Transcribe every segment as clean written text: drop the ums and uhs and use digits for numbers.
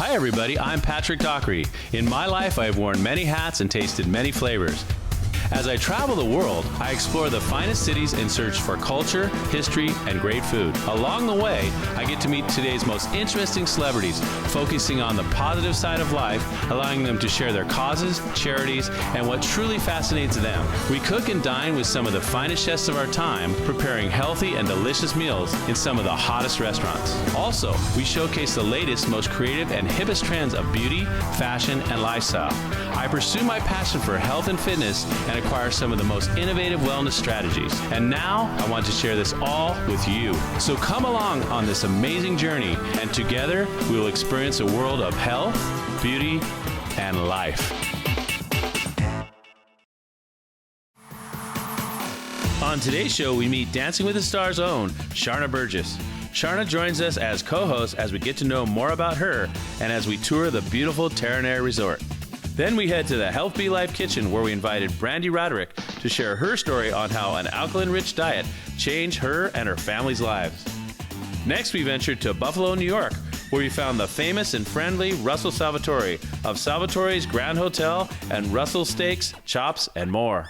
Hi everybody, I'm Patrick Dockery. In my life, I have worn many hats and tasted many flavors. As I travel the world, I explore the finest cities in search for culture, history, and great food. Along the way, I get to meet today's most interesting celebrities, focusing on the positive side of life, allowing them to share their causes, charities, and what truly fascinates them. We cook and dine with some of the finest chefs of our time, preparing healthy and delicious meals in some of the hottest restaurants. Also, we showcase the latest, most creative, and hippest trends of beauty, fashion, and lifestyle. I pursue my passion for health and fitness and acquire some of the most innovative wellness strategies. And now, I want to share this all with you. So come along on this amazing journey, and together, we will experience a world of health, beauty, and life. On today's show, we meet Dancing with the Stars' own Sharna Burgess. Sharna joins us as co-host as we get to know more about her and as we tour the beautiful Terranea Resort. Then we head to the Health Be Life kitchen, where we invited Brande Roderick to share her story on how an alkaline-rich diet changed her and her family's lives. Next, we ventured to Buffalo, New York, where we found the famous and friendly Russell Salvatore of Salvatore's Grand Hotel and Russell Steaks, Chops, and more.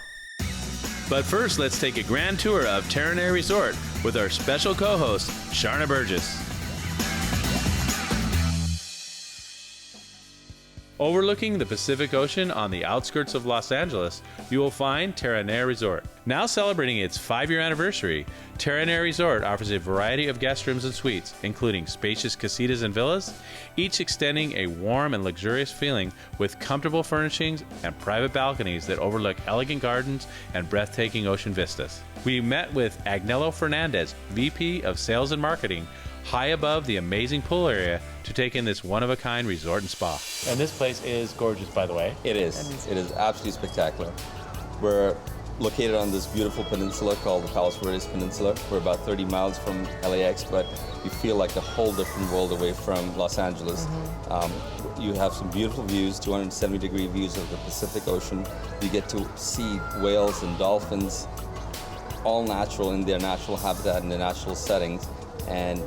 But first, let's take a grand tour of Terranea Resort with our special co-host, Sharna Burgess. Overlooking the Pacific Ocean on the outskirts of Los Angeles, you will find Terranea Resort. Now celebrating its 5-year anniversary, Terranea Resort offers a variety of guest rooms and suites, including spacious casitas and villas, each extending a warm and luxurious feeling with comfortable furnishings and private balconies that overlook elegant gardens and breathtaking ocean vistas. We met with Agnello Fernandez, VP of Sales and Marketing, high above the amazing pool area to take in this one-of-a-kind resort and spa. And this place is gorgeous, by the way. It is. It is absolutely spectacular. We're located on this beautiful peninsula called the Palos Verdes Peninsula. We're about 30 miles from LAX, but you feel like a whole different world away from Los Angeles. You have some beautiful views, 270-degree views of the Pacific Ocean. You get to see whales and dolphins, all natural in their natural habitat and their natural settings. And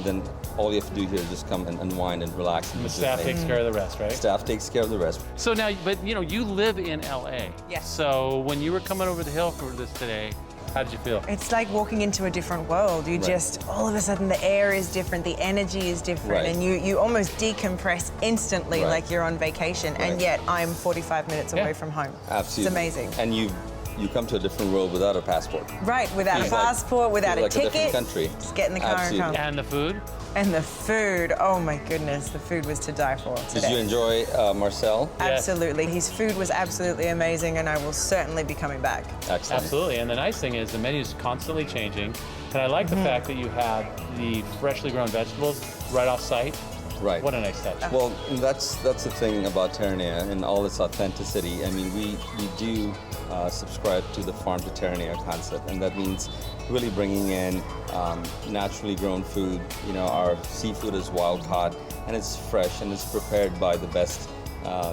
then all you have to do here is just come and unwind and relax. And the staff takes care of the rest, right? Staff takes care of the rest. So now, but you know, you live in LA. Yes. So when you were coming over the hill for this today, how did you feel? It's like walking into a different world. You just, all of a sudden the air is different, the energy is different, and you almost decompress instantly like you're on vacation, and yet I'm 45 minutes away from home. Absolutely. It's amazing. And you come to a different world without a passport. Right, without a passport, without a ticket. A different country. Just get in the car and come. And the food? And the food, oh my goodness, the food was to die for today. Did you enjoy Marcel? Absolutely. His food was absolutely amazing, and I will certainly be coming back. Excellent. Absolutely, and the nice thing is the menu is constantly changing, and I like the fact that you have the freshly grown vegetables right off site. Right. What a nice touch. Well, that's the thing about Terranea and all its authenticity. I mean, we do subscribe to the farm to Terranea concept, and that means really bringing in naturally grown food. You know, our seafood is wild caught, and it's fresh, and it's prepared by the best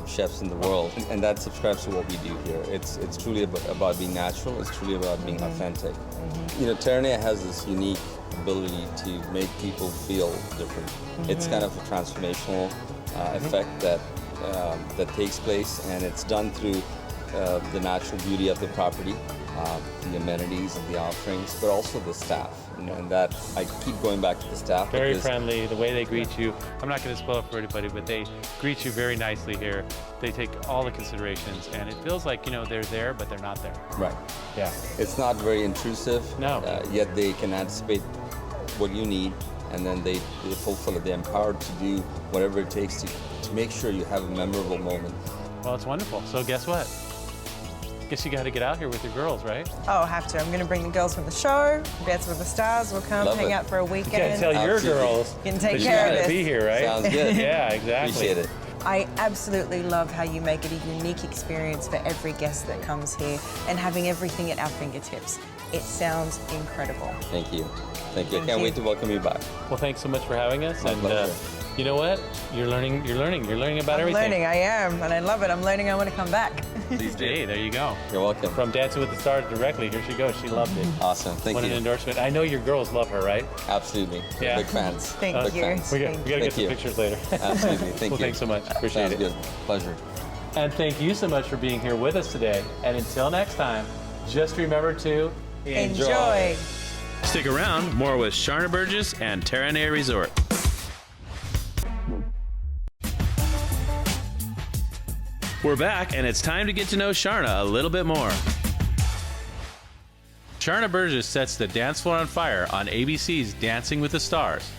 chefs in the world, and that subscribes to what we do here. It's truly about being natural. It's truly about being authentic. You know, Terranea has this unique ability to make people feel different. It's kind of a transformational effect that takes place, and it's done through the natural beauty of the property, the amenities and the offerings, but also the staff. And that, I keep going back to the staff. Very friendly, the way they greet you. I'm not going to spoil it for anybody, but they greet you very nicely here. They take all the considerations, and it feels like, you know, they're there, but they're not there. Right. Yeah. It's not very intrusive. No. Yet they can anticipate what you need, and then they fulfill it. They're empowered to do whatever it takes to make sure you have a memorable moment. Well, it's wonderful. So guess what? Guess you got to get out here with your girls, right? Oh, I have to. I'm going to bring the girls from the show. Dance with the Stars. We'll come hang out for a weekend. You can't tell your girls. You can take care of this. Be here, right? Sounds good. Yeah, exactly. Appreciate it. I absolutely love how you make it a unique experience for every guest that comes here, and having everything at our fingertips. It sounds incredible. Thank you. Thank you. I can't wait to welcome you back. Well, thanks so much for having us. My pleasure. You know what? You're learning about everything. I'm learning, I am, and I love it. I'm learning, I want to come back. Please do. Hey, there you go. You're welcome. From Dancing with the Stars directly, here she goes. She loved it. Awesome. Thank What you. an endorsement. I know your girls love her, right? Absolutely. Yeah. Big fans. Thank Big you. fans. We got to get Thank some you. pictures later. Absolutely. Thank Well, you. thanks so much. Appreciate Sounds it. good. Pleasure. And thank you so much for being here with us today. And until next time, just remember to Enjoy. Stick around, more with Sharna Burgess and Terranea Resort. We're back, and it's time to get to know Sharna a little bit more. Sharna Burgess sets the dance floor on fire on ABC's Dancing with the Stars.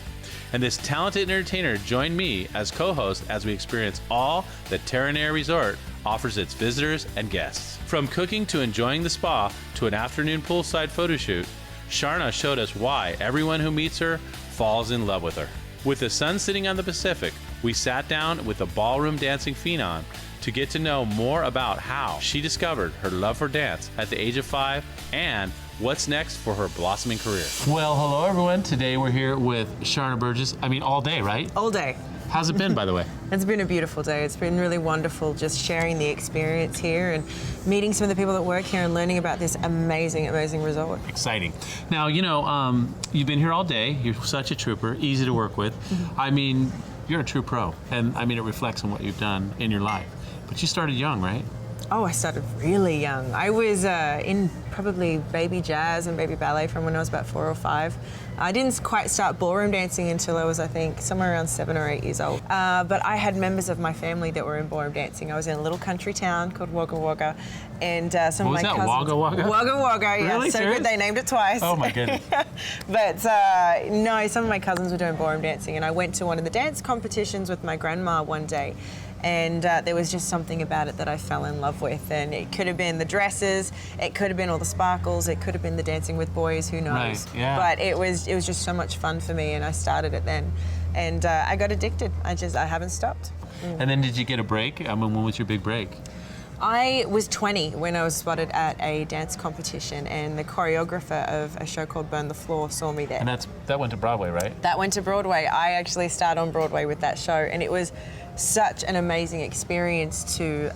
And this talented entertainer joined me as co-host as we experience all that Terranea Resort offers its visitors and guests. From cooking to enjoying the spa to an afternoon poolside photo shoot, Sharna showed us why everyone who meets her falls in love with her. With the sun sitting on the Pacific, we sat down with the ballroom dancing phenom to get to know more about how she discovered her love for dance at the age of 5 and what's next for her blossoming career. Well, hello everyone. Today we're here with Sharna Burgess. I mean, all day, right? All day. How's it been, by the way? It's been a beautiful day. It's been really wonderful just sharing the experience here and meeting some of the people that work here and learning about this amazing, amazing resort. Exciting. Now, you know, you've been here all day. You're such a trooper, easy to work with. I mean, you're a true pro. And I mean, it reflects on what you've done in your life. But you started young, right? Oh, I started really young. I was in probably baby jazz and baby ballet from when I was about 4 or 5. I didn't quite start ballroom dancing until I was, I think, somewhere around 7 or 8 years old. But I had members of my family that were in ballroom dancing. I was in a little country town called Wagga Wagga, and some of my cousins. Wagga Wagga? Wagga Wagga, yeah. Really? So Serious? good they named it twice. Oh my goodness. But no, some of my cousins were doing ballroom dancing, and I went to one of the dance competitions with my grandma one day. And there was just something about it that I fell in love with. And it could have been the dresses, it could have been all the sparkles, it could have been the dancing with boys, who knows. Right, yeah. But it was just so much fun for me, and I started it then. And I got addicted. I haven't stopped. And then did you get a break? I mean, when was your big break? I was 20 when I was spotted at a dance competition, and the choreographer of a show called Burn the Floor saw me there. And that went to Broadway, right? That went to Broadway. I actually started on Broadway with that show, and it was such an amazing experience to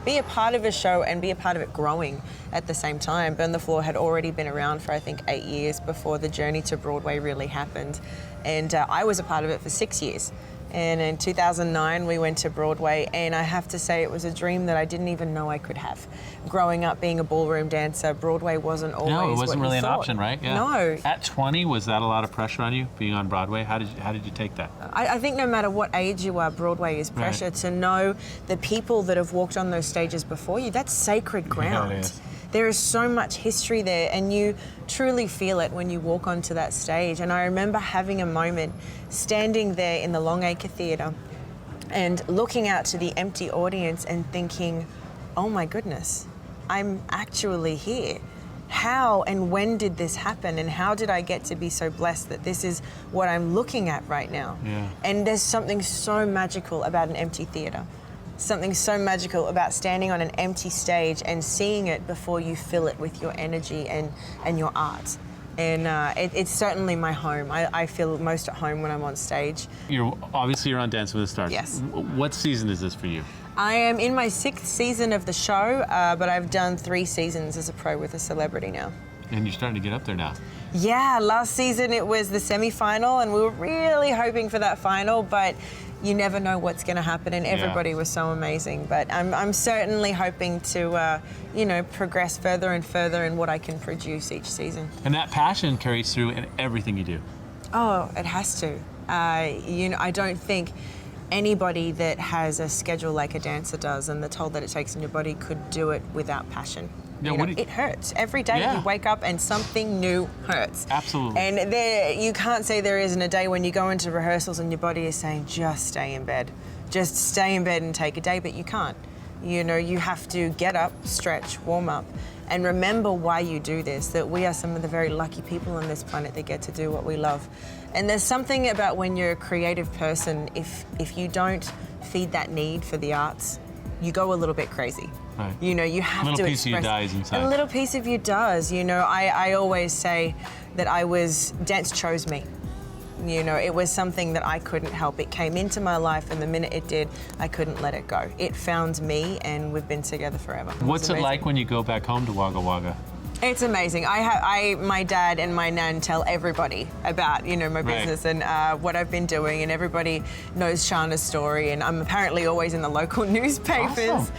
be a part of a show and be a part of it growing at the same time. Burn the Floor had already been around for, I think, 8 years before the journey to Broadway really happened. And I was a part of it for 6 years. And in 2009, we went to Broadway, and I have to say it was a dream that I didn't even know I could have. Growing up being a ballroom dancer, Broadway wasn't always No, it wasn't what really you an thought. option, right? Yeah. No. At 20, was that a lot of pressure on you, being on Broadway? How did you take that? I think no matter what age you are, Broadway is pressure. Right. To know the people that have walked on those stages before you, that's sacred ground. Yeah, it is. There is so much history there, and you truly feel it when you walk onto that stage. And I remember having a moment standing there in the Longacre Theatre and looking out to the empty audience and thinking, oh my goodness, I'm actually here. How and when did this happen, and how did I get to be so blessed that this is what I'm looking at right now? Yeah. And there's something so magical about an empty theatre. Something so magical about standing on an empty stage and seeing it before you fill it with your energy and your art. And it's certainly my home. I feel most at home when I'm on stage. You're on Dancing with the Stars. Yes. What season is this for you? I am in my 6th season of the show, but I've done 3 seasons as a pro with a celebrity now. And you're starting to get up there now. Yeah, last season it was the semi-final, and we were really hoping for that final, but you never know what's going to happen, and everybody was so amazing. But I'm certainly hoping to, progress further and further in what I can produce each season. And that passion carries through in everything you do. Oh, it has to. I don't think anybody that has a schedule like a dancer does and the toll that it takes on your body could do it without passion. Yeah, It hurts. Every day you wake up and something new hurts. Absolutely. And you can't say there isn't a day when you go into rehearsals and your body is saying, just stay in bed. Just stay in bed and take a day, but you can't. You have to get up, stretch, warm up, and remember why you do this, that we are some of the very lucky people on this planet that get to do what we love. And there's something about when you're a creative person, if you don't feed that need for the arts, you go a little bit crazy. Right. You have to express. A little piece of you dies inside. A little piece of you does. I always say that dance chose me. You know, it was something that I couldn't help. It came into my life, and the minute it did, I couldn't let it go. It found me, and we've been together forever. What's it like when you go back home to Wagga Wagga? It's amazing. My dad and my nan tell everybody about, you know, my business and what I've been doing, and everybody knows Sharna's story, and I'm apparently always in the local newspapers,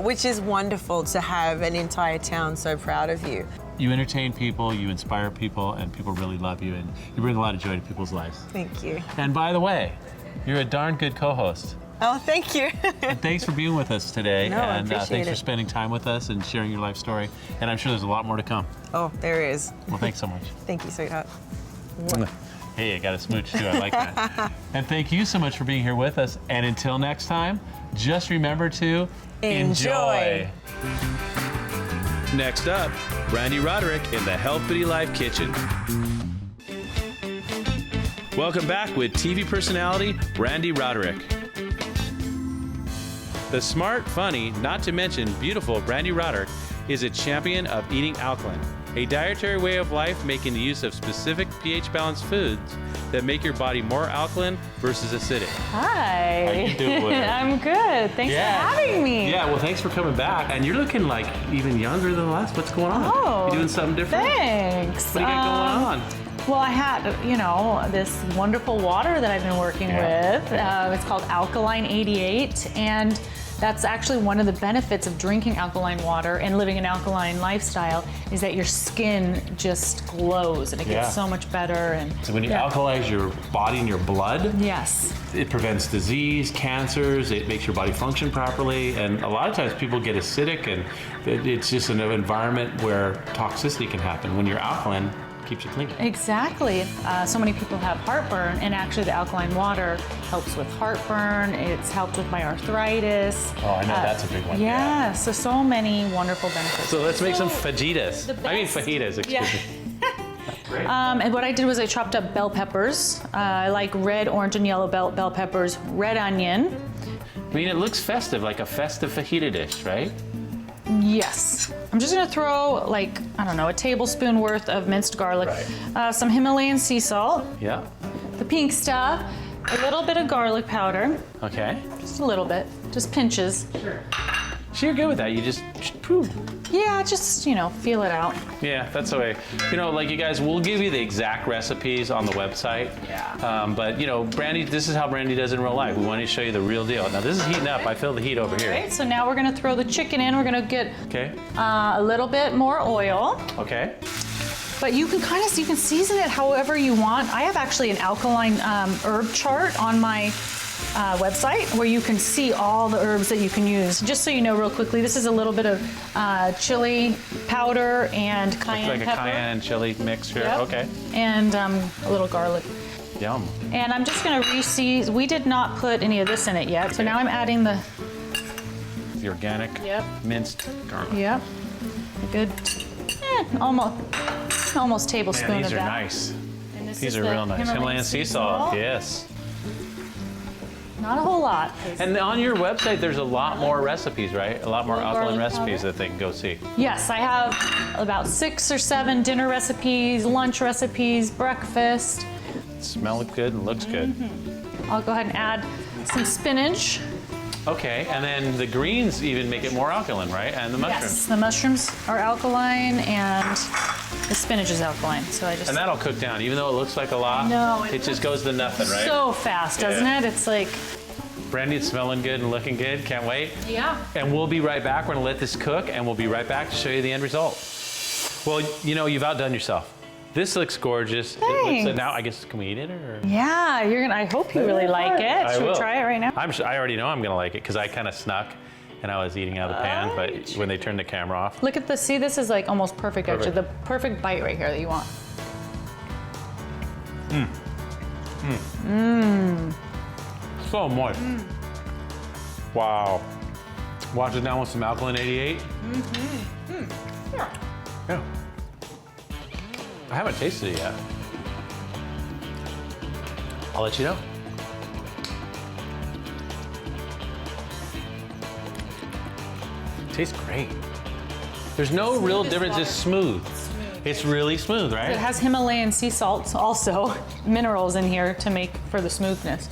which is wonderful to have an entire town so proud of you. You entertain people, you inspire people, and people really love you, and you bring a lot of joy to people's lives. Thank you. And by the way, you're a darn good co-host. Oh, thank you. And thanks for being with us today. No, I and appreciate thanks it. for spending time with us and sharing your life story. And I'm sure there's a lot more to come. Oh, there is. Well, thanks so much. Thank you, sweetheart. Hey, I got a smooch too. I like that. And thank you so much for being here with us. And until next time, just remember to Enjoy. Next up, Brande Roderick in the Healthfully Life Kitchen. Welcome back with TV personality Brande Roderick. The smart, funny, not to mention beautiful Brande Roderick is a champion of eating alkaline, a dietary way of life making the use of specific pH-balanced foods that make your body more alkaline versus acidic. Hi. How you doing? I'm good. Thanks for having me. Yeah, well, thanks for coming back. And you're looking like even younger than the last. What's going on? Oh, You doing something different? Thanks. What do you got going on? Well, I had, you know, this wonderful water that I've been working with. It's called Alkaline 88, and that's actually one of the benefits of drinking alkaline water and living an alkaline lifestyle is that your skin just glows and it gets so much better. And So when you alkalize your body and your blood, yes, it prevents disease, cancers, it makes your body function properly, and a lot of times people get acidic, and it's just an environment where toxicity can happen. When you're alkaline, it keeps you clean. exactly. So many people have heartburn, and actually the alkaline water helps with heartburn. It's helped with my arthritis. Oh, I know, that's a big one. Yeah, so many wonderful benefits. So let's make some fajitas. the I mean best- fajitas, excuse me. Great. And what I did was I chopped up bell peppers. I like red, orange, and yellow bell peppers, red onion. I mean, it looks festive, like a festive fajita dish, right? Yes. I'm just gonna throw like, I don't know, a tablespoon worth of minced garlic, some Himalayan sea salt, Yeah. the pink stuff, a little bit of garlic powder, Okay. just a little bit, just pinches. So you're good with that. You just poof. Yeah, just, you know, feel it out. Yeah, that's the way. You know, like you guys, we'll give you the exact recipes on the website. Yeah. But you know, Brande, this is how Brande does in real life. We want to show you the real deal. Now this is heating up. I feel the heat over here. Right, so now we're gonna throw the chicken in. We're gonna get Okay. a little bit more oil. Okay. But you can you can season it however you want. I have actually an alkaline herb chart on my website where you can see all the herbs that you can use. Just so you know real quickly, this is a little bit of chili powder and cayenne Like a pepper. cayenne chili mixture. Yep. Okay. And a little garlic. Yum. And I'm just gonna re-season. We did not put any of this in it yet, so now I'm adding the, The organic minced garlic. a good, almost tablespoon Man, these of are that. nice. And this These is are the real nice. Himalayan sea salt. Yes. Not a whole lot. And on your website, there's a lot more recipes, right? A lot more Little alkaline garlic recipes powder. that they can go see. Yes, I have about 6 or 7 dinner recipes, lunch recipes, breakfast. Smell good and looks good. I'll go ahead and add some spinach. Okay, and then the greens even make it more alkaline, right? And the mushrooms. Yes, the mushrooms are alkaline and the spinach is alkaline. So I just And that'll cook down, even though it looks like a lot. No, it just goes to nothing, right? so fast, doesn't Yeah. it? It's like, Brande, it's smelling good and looking good. Can't wait. yeah. And we'll be right back. We're gonna let this cook, and we'll be right back to show you the end result. Well, you know, you've outdone yourself. This looks gorgeous. Thanks. Now, I guess, can we eat it or? Yeah, I hope you really like it. I Should will. we try it right now? I already know I'm gonna like it because I kind of snuck, and I was eating out of the pan. But when they turned the camera off, Look at this. See, this is like almost perfect, actually. The perfect bite right here that you want. so moist. Wow. Wash it down with some Alkaline 88. Yeah. I haven't tasted it yet. I'll let you know. Tastes great. There's no real difference. It's smooth. It's really smooth, right? It has Himalayan sea salts, also minerals in here to make for the smoothness.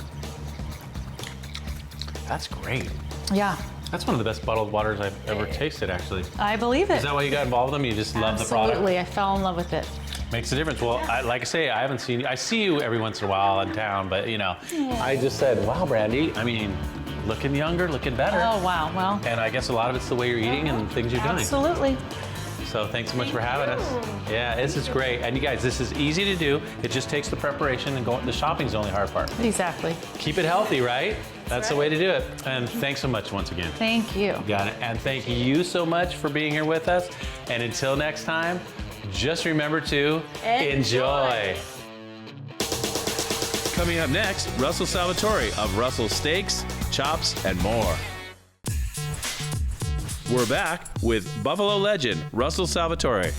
That's great. Yeah, That's one of the best bottled waters I've ever tasted, actually. I believe it. Is that why you got involved with them? You just love the product? Absolutely, I fell in love with it. Makes a difference. Well, like I say, I haven't seen you. I see you every once in a while in town, but you know, I just said, wow, Brande, I mean, looking younger, looking better. Oh, wow, well. And I guess a lot of it's the way you're eating and things you're doing. Absolutely. So thanks so much for having us. Yeah, this is great. And you guys, this is easy to do. It just takes the preparation and the shopping's the only hard part. Exactly. Keep it healthy, right? That's the way to do it. And thanks so much once again. Thank you. Got it. And thank you so much for being here with us. And until next time, just remember to enjoy. Coming up next, Russell Salvatore of Russell Steaks, Chops, and more. We're back with Buffalo legend Russell Salvatore.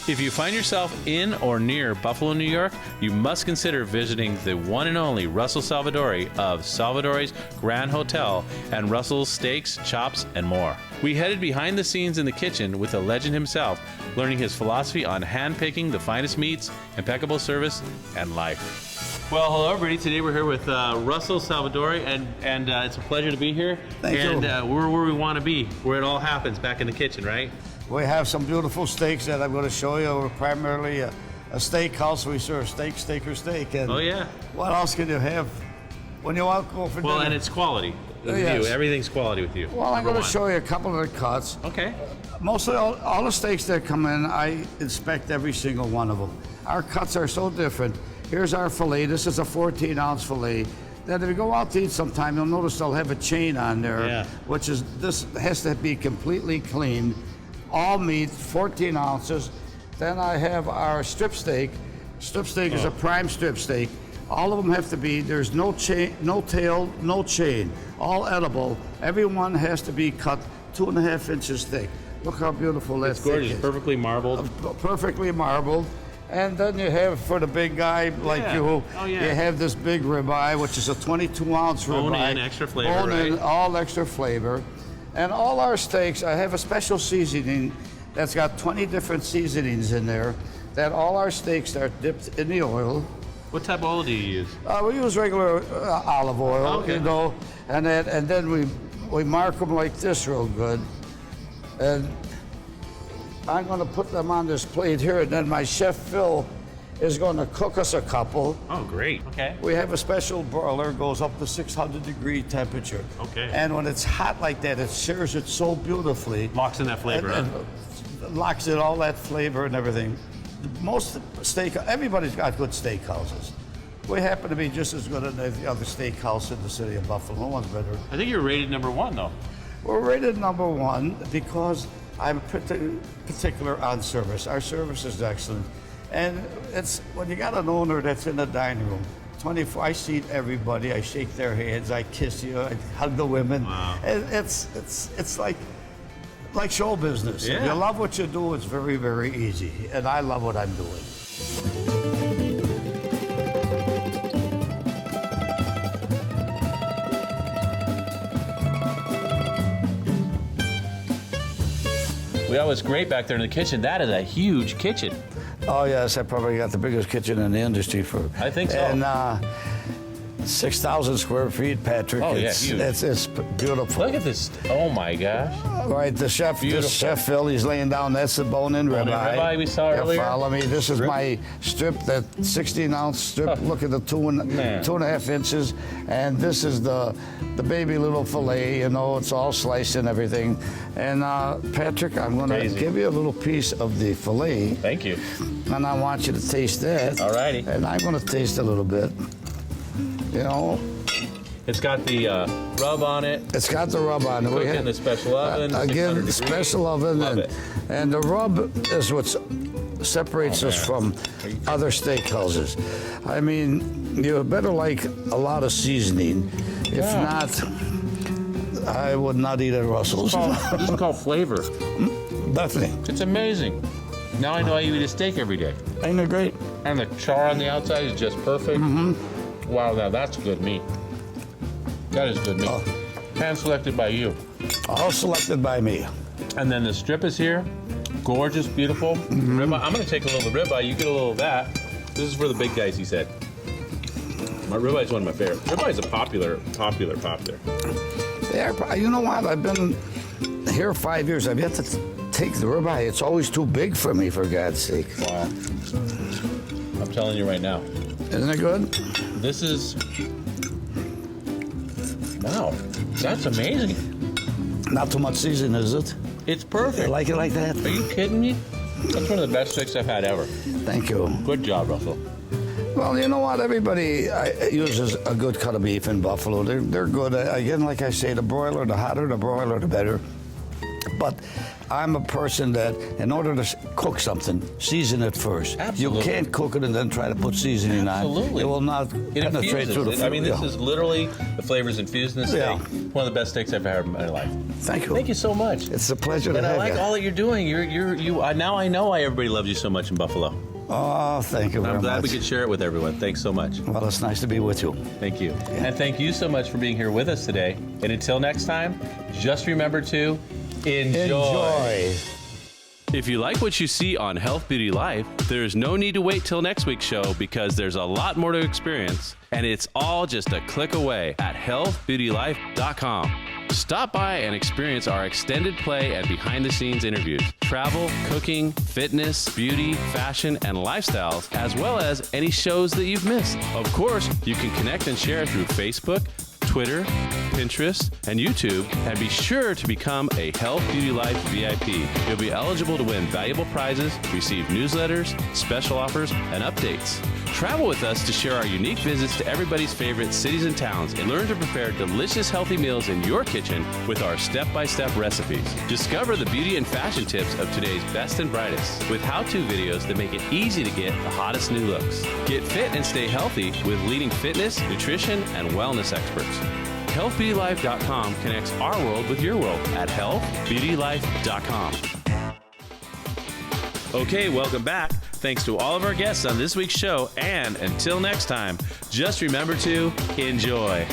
If you find yourself in or near Buffalo, New York, you must consider visiting the one and only Russell Salvatore of Salvatore's Grand Hotel and Russell's Steaks, Chops, and more. We headed behind the scenes in the kitchen with the legend himself, learning his philosophy on hand-picking the finest meats, impeccable service, and life. Well, hello everybody. Today we're here with Russell Salvatore, and it's a pleasure to be here. Thank you. And we're where we want to be, where it all happens, back in the kitchen, right? We have some beautiful steaks that I'm going to show you. We're primarily a steakhouse. We serve steak, steak. And Oh yeah. what else can you have when you want to go for Well, dinner? and it's quality with Yes. you. Everything's quality with you. Well, I'm Number going to one. show you a couple of the cuts. Okay. Mostly all the steaks that come in, I inspect every single one of them. Our cuts are so different. Here's our filet. This is a 14-ounce filet. Then if you go out to eat sometime, you'll notice they'll have a chain on there, Yeah. which is, this has to be completely clean. All meat, 14 ounces. Then I have our strip steak. Strip steak is a prime strip steak. All of them have to be, there's no chain, no tail, no chain. All edible. Every one has to be cut 2.5 inches thick. Look how beautiful that It's steak gorgeous, is. perfectly marbled. Perfectly marbled. And then you have, for the big guy like Yeah. you, Oh, yeah. you have this big ribeye, which is a 22-ounce ribeye. Bone in, extra flavor, Bone in, right? all extra flavor. And all our steaks, I have a special seasoning that's got 20 different seasonings in there, that all our steaks are dipped in the oil. What type of oil do you use? We use regular olive oil, Okay. you know, and then we mark them like this real good. And I'm going to put them on this plate here, and then my chef Phil is going to cook us a couple. Oh, great. Okay. We have a special broiler, goes up to 600-degree temperature. Okay. And when it's hot like that, it sears it so beautifully. Locks in that flavor, And huh? locks in all that flavor and everything. Most everybody's got good steakhouses. We happen to be just as good as the other steakhouse in the city of Buffalo. No one's better. I think you're rated #1, though. We're rated #1 because I'm particular on service. Our service is excellent. And it's when you got an owner that's in the dining room, 24, I seat everybody, I shake their hands, I kiss you, I hug the women. Wow. And it's like show business. If Yeah. you love what you do, it's very, very easy. And I love what I'm doing. Well, it's great back there in the kitchen. That is a huge kitchen. Oh yes, I probably got the biggest kitchen in the industry for. I think so. And 6,000 square feet, Patrick. Oh, yeah, it's, huge. it's beautiful. Look at this. Oh, my gosh. Right, the chef, Beautiful. Chef Phil, he's laying down. That's the bone-in Bone-in ribeye. ribeye we saw Yeah, earlier. Follow me. This is Strip. my strip, that 16-ounce strip. Look at the Man. 2.5 inches, and this is the baby little fillet. You know, it's all sliced and everything. And Patrick, I'm going to Amazing. give you a little piece of the fillet, Thank you. and I want you to taste that. All righty. And I'm going to taste a little bit. You know, It's got the rub on it. it's got the rub on it. Cook in the special oven. 600 Again, degrees. special oven, Love it. and the rub is what separates us man. from other steakhouses. I mean, you better like a lot of seasoning. If Yeah. not, I would not eat at Russell's. This is called flavor. Definitely. It's amazing. Now I know I eat a steak every day. Ain't it great? And the char on the outside is just perfect. Wow, now that's good meat. That is good meat. Hand selected by you. All selected by me. And then the strip is here. Gorgeous, beautiful ribeye. I'm gonna take a little ribeye. You get a little of that. This is for the big guys, he said. My ribeye is one of my favorites. Ribeye is a popular. Yeah, you know what? I've been here 5 years. I've yet to take the ribeye. It's always too big for me, for God's sake. Wow. I'm telling you right now. Isn't it good? This is. Wow, that's amazing. Not too much seasoning, is it? It's perfect. You like it like that? Are you kidding me? That's one of the best steaks I've had ever. Thank you. Good job, Russell. Well, you know what? Everybody uses a good cut of beef in Buffalo. They're good. Again, like I say, the broiler, the hotter the broiler, the better. But I'm a person that, in order to cook something, season it first. Absolutely. You can't cook it and then try to put seasoning on. Absolutely. It will not penetrate through the food. I mean, this is literally the flavors infused in the steak. Yeah. One of the best steaks I've ever had in my life. Thank you. Thank you so much. It's a pleasure to And I have like you. all that you're doing. Now I know why everybody loves you so much in Buffalo. Oh, thank you very I'm much. glad we could share it with everyone. Thanks so much. Well, it's nice to be with you. Thank you. And thank you so much for being here with us today. And until next time, just remember to enjoy. If you like what you see on Health Beauty Life, there's no need to wait till next week's show because there's a lot more to experience. And it's all just a click away at healthbeautylife.com. Stop by and experience our extended play and behind-the-scenes interviews, travel, cooking, fitness, beauty, fashion, and lifestyles, as well as any shows that you've missed. Of course, you can connect and share through Facebook, Twitter, Pinterest, and YouTube, and be sure to become a Health Beauty Life VIP. You'll be eligible to win valuable prizes, receive newsletters, special offers, and updates. Travel with us to share our unique visits to everybody's favorite cities and towns and learn to prepare delicious, healthy meals in your kitchen with our step-by-step recipes. Discover the beauty and fashion tips of today's best and brightest with how-to videos that make it easy to get the hottest new looks. Get fit and stay healthy with leading fitness, nutrition, and wellness experts. HealthBeautyLife.com connects our world with your world at HealthBeautyLife.com. Okay, welcome back. Thanks to all of our guests on this week's show, and until next time, just remember to enjoy.